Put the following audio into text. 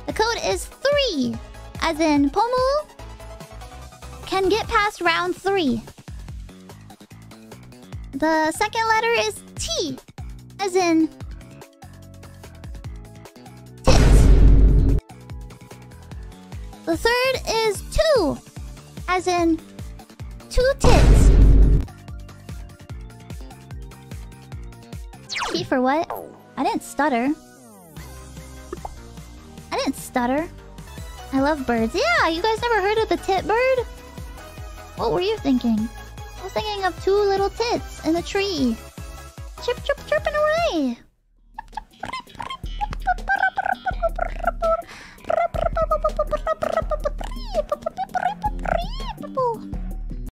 The code is 3. As in, Pomu can get past round 3. The second letter is T. As in... tits. The third is 2. As in... 2 tits. T for what? I didn't stutter. I didn't stutter. I love birds. Yeah, you guys never heard of the tit bird? What were you thinking? I was thinking of 2 little tits in a tree. Chirp, chirp, chirping away.